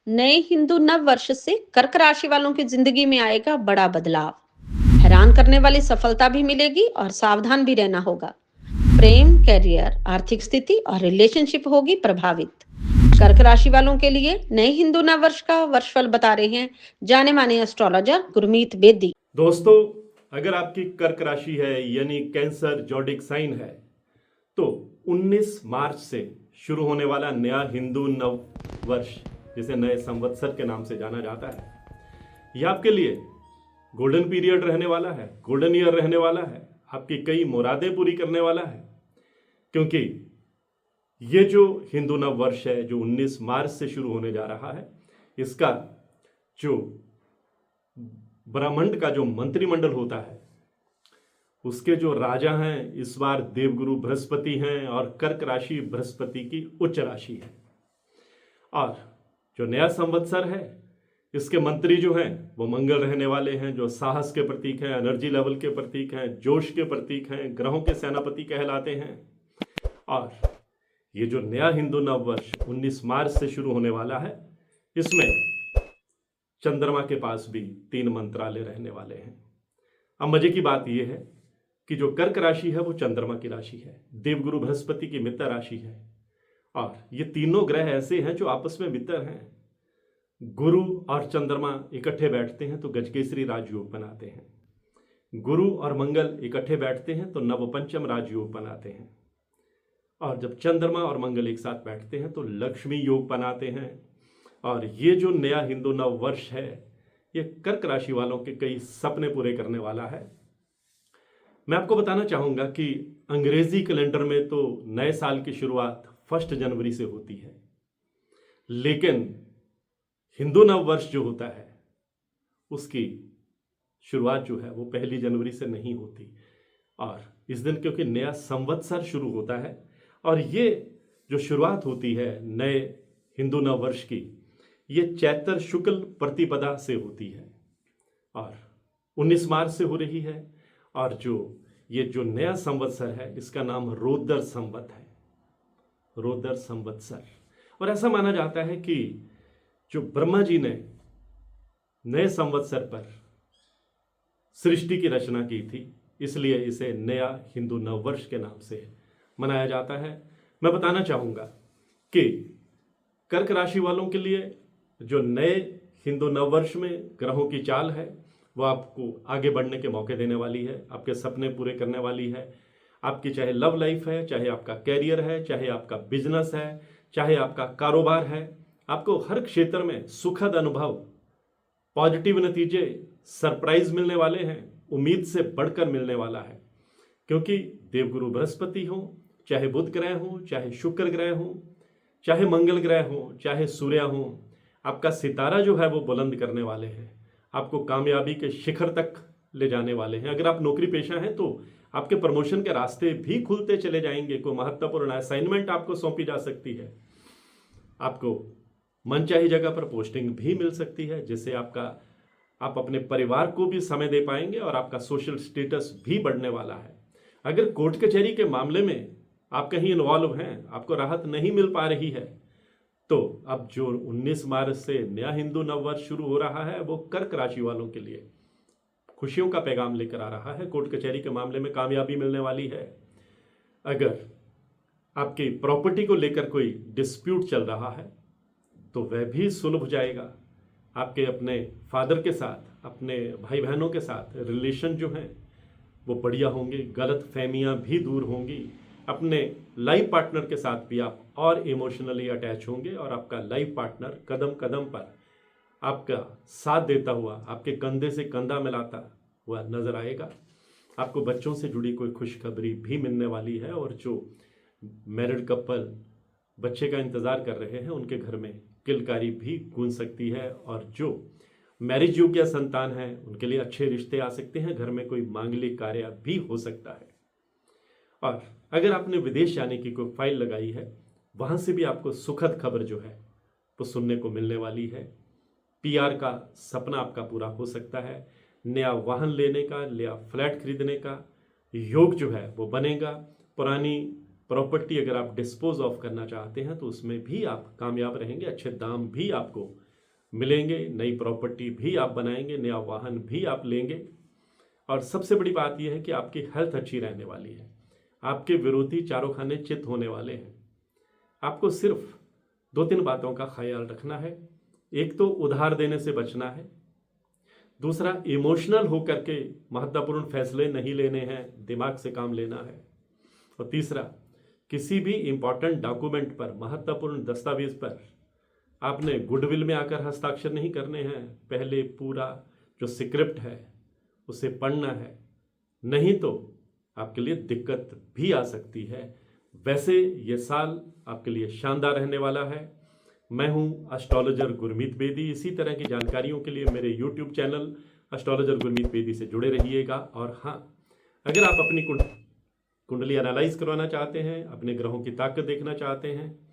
नए हिंदू नव वर्ष से कर्क राशि वालों की जिंदगी में आएगा बड़ा बदलाव। हैरान करने वाली सफलता भी मिलेगी और सावधान भी रहना होगा। प्रेम, कैरियर, आर्थिक स्थिति और रिलेशनशिप होगी प्रभावित। कर्क राशि वालों के लिए नए हिंदू नव वर्ष का वर्षफल बता रहे हैं जाने माने एस्ट्रोलॉजर गुरमीत बेदी। दोस्तों, अगर आपकी कर्क राशि है यानी कैंसर जोडिक साइन है तो 19 मार्च से शुरू होने वाला नया हिंदू नव वर्ष, जिसे नए संवत्सर के नाम से जाना जाता है, यह आपके लिए गोल्डन पीरियड रहने वाला है, गोल्डन ईयर रहने वाला है, आपकी कई मुरादें पूरी करने वाला है। क्योंकि ये जो हिंदू नव वर्ष है जो 19 मार्च से शुरू होने जा रहा है, इसका जो ब्रह्मांड का जो मंत्रिमंडल होता है उसके जो राजा हैं इस बार देवगुरु बृहस्पति हैं और कर्क राशि बृहस्पति की उच्च राशि है। और जो नया संवत्सर है इसके मंत्री जो हैं वो मंगल रहने वाले हैं, जो साहस के प्रतीक हैं, एनर्जी लेवल के प्रतीक हैं, जोश के प्रतीक हैं, ग्रहों के सेनापति कहलाते हैं। और ये जो नया हिंदू नव वर्ष 19 मार्च से शुरू होने वाला है, इसमें चंद्रमा के पास भी 3 मंत्रालय रहने वाले हैं। अब मजे की बात यह है कि जो कर्क राशि है वो चंद्रमा की राशि है, देवगुरु बृहस्पति की मित्र राशि है। और ये तीनों ग्रह ऐसे हैं जो आपस में मित्र हैं। गुरु और चंद्रमा इकट्ठे बैठते हैं तो गजकेसरी राजयोग बनाते हैं। गुरु और मंगल इकट्ठे बैठते हैं तो नवपंचम राजयोग बनाते हैं। और जब चंद्रमा और मंगल एक साथ बैठते हैं तो लक्ष्मी योग बनाते हैं। और ये जो नया हिंदू नव वर्ष है ये कर्क राशि वालों के कई सपने पूरे करने वाला है। मैं आपको बताना चाहूंगा कि अंग्रेजी कैलेंडर में तो नए साल की शुरुआत 1 जनवरी से होती है, लेकिन हिंदू नव वर्ष जो होता है उसकी शुरुआत जो है वो 1 जनवरी से नहीं होती। और इस दिन क्योंकि नया संवत्सर शुरू होता है और ये जो शुरुआत होती है नए हिंदू नव वर्ष की, ये चैत्र शुक्ल प्रतिपदा से होती है और 19 मार्च से हो रही है। और ये जो नया संवत्सर है इसका नाम रोदर संवत है, रोदर संवत्सर। और ऐसा माना जाता है कि जो ब्रह्मा जी ने नए संवत्सर पर सृष्टि की रचना की थी, इसलिए इसे नया हिंदू नववर्ष के नाम से मनाया जाता है। मैं बताना चाहूंगा कि कर्क राशि वालों के लिए जो नए हिंदू नववर्ष में ग्रहों की चाल है वो आपको आगे बढ़ने के मौके देने वाली है, आपके सपने पूरे करने वाली है। आपकी चाहे लव लाइफ है, चाहे आपका कैरियर है, चाहे आपका बिजनेस है, चाहे आपका कारोबार है, आपको हर क्षेत्र में सुखद अनुभव, पॉजिटिव नतीजे, सरप्राइज मिलने वाले हैं, उम्मीद से बढ़कर मिलने वाला है। क्योंकि देवगुरु बृहस्पति हो, चाहे बुध ग्रह हो, चाहे शुक्र ग्रह हो, चाहे मंगल ग्रह हो, चाहे सूर्य हो, आपका सितारा जो है वो बुलंद करने वाले हैं, आपको कामयाबी के शिखर तक ले जाने वाले हैं। अगर आप नौकरी पेशा हैं तो आपके प्रमोशन के रास्ते भी खुलते चले जाएंगे, कोई महत्वपूर्ण असाइनमेंट आपको सौंपी जा सकती है, आपको मनचाही जगह पर पोस्टिंग भी मिल सकती है, जिससे आप अपने परिवार को भी समय दे पाएंगे और आपका सोशल स्टेटस भी बढ़ने वाला है। अगर कोर्ट कचहरी के मामले में आप कहीं इन्वॉल्व हैं, आपको राहत नहीं मिल पा रही है, तो अब जो 19 मार्च से नया हिंदू नववर्ष शुरू हो रहा है वो कर्क राशि वालों के लिए खुशियों का पैगाम लेकर आ रहा है। कोर्ट कचहरी के मामले में कामयाबी मिलने वाली है। अगर आपकी प्रॉपर्टी को लेकर कोई डिस्प्यूट चल रहा है तो वह भी सुलझ जाएगा। आपके अपने फादर के साथ, अपने भाई बहनों के साथ रिलेशन जो हैं वो बढ़िया होंगे, गलत फहमियाँ भी दूर होंगी। अपने लाइफ पार्टनर के साथ भी आप और इमोशनली अटैच होंगे और आपका लाइफ पार्टनर कदम कदम पर आपका साथ देता हुआ, आपके कंधे से कंधा मिलाता हुआ नजर आएगा। आपको बच्चों से जुड़ी कोई खुशखबरी भी मिलने वाली है और जो मैरिड कपल बच्चे का इंतजार कर रहे हैं उनके घर में किलकारी भी गूंज सकती है। और जो मैरिज योग्य संतान है उनके लिए अच्छे रिश्ते आ सकते हैं, घर में कोई मांगलिक कार्य भी हो सकता है। और अगर आपने विदेश जाने की कोई फाइल लगाई है, वहां से भी आपको सुखद खबर जो है वो सुनने को मिलने वाली है। पीआर का सपना आपका पूरा हो सकता है। नया वाहन लेने का, नया फ्लैट खरीदने का योग जो है वो बनेगा। पुरानी प्रॉपर्टी अगर आप डिस्पोज ऑफ करना चाहते हैं तो उसमें भी आप कामयाब रहेंगे, अच्छे दाम भी आपको मिलेंगे, नई प्रॉपर्टी भी आप बनाएंगे, नया वाहन भी आप लेंगे। और सबसे बड़ी बात यह है कि आपकी हेल्थ अच्छी रहने वाली है। आपके विरोधी चारों खाने चित होने वाले हैं। आपको सिर्फ 2-3 बातों का ख्याल रखना है। एक तो उधार देने से बचना है, दूसरा इमोशनल होकर के महत्वपूर्ण फैसले नहीं लेने हैं, दिमाग से काम लेना है, और तीसरा किसी भी इंपॉर्टेंट डॉक्यूमेंट पर, महत्वपूर्ण दस्तावेज पर आपने गुडविल में आकर हस्ताक्षर नहीं करने हैं। पहले पूरा जो स्क्रिप्ट है उसे पढ़ना है, नहीं तो आपके लिए दिक्कत भी आ सकती है। वैसे ये साल आपके लिए शानदार रहने वाला है। मैं हूं एस्ट्रोलॉजर गुरमीत बेदी। इसी तरह की जानकारियों के लिए मेरे YouTube channel astrologer Gurmeet Bedi से जुड़े रहिएगा। और हाँ, अगर आप अपनी कुंडली एनालाइज करवाना चाहते हैं, अपने ग्रहों की ताकत देखना चाहते हैं,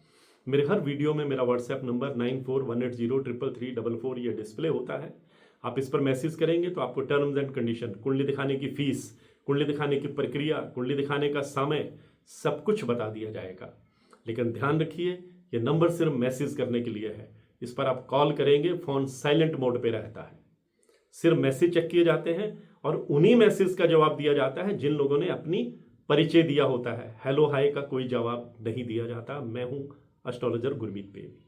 मेरे हर वीडियो में मेरा व्हाट्सएप नंबर 9418033344 ये डिस्प्ले होता है। आप इस पर मैसेज करेंगे तो आपको टर्म्स एंड कंडीशन, कुंडली दिखाने की फीस, कुंडली दिखाने की प्रक्रिया, कुंडली दिखाने का समय, सब कुछ बता दिया जाएगा। लेकिन ध्यान रखिए, ये नंबर सिर्फ मैसेज करने के लिए है। इस पर आप कॉल करेंगे, फ़ोन साइलेंट मोड पे रहता है। सिर्फ मैसेज चेक किए जाते हैं और उन्हीं मैसेज का जवाब दिया जाता है जिन लोगों ने अपनी परिचय दिया होता है। हेलो हाय का कोई जवाब नहीं दिया जाता। मैं हूं एस्ट्रोलॉजर गुरमीत बेदी।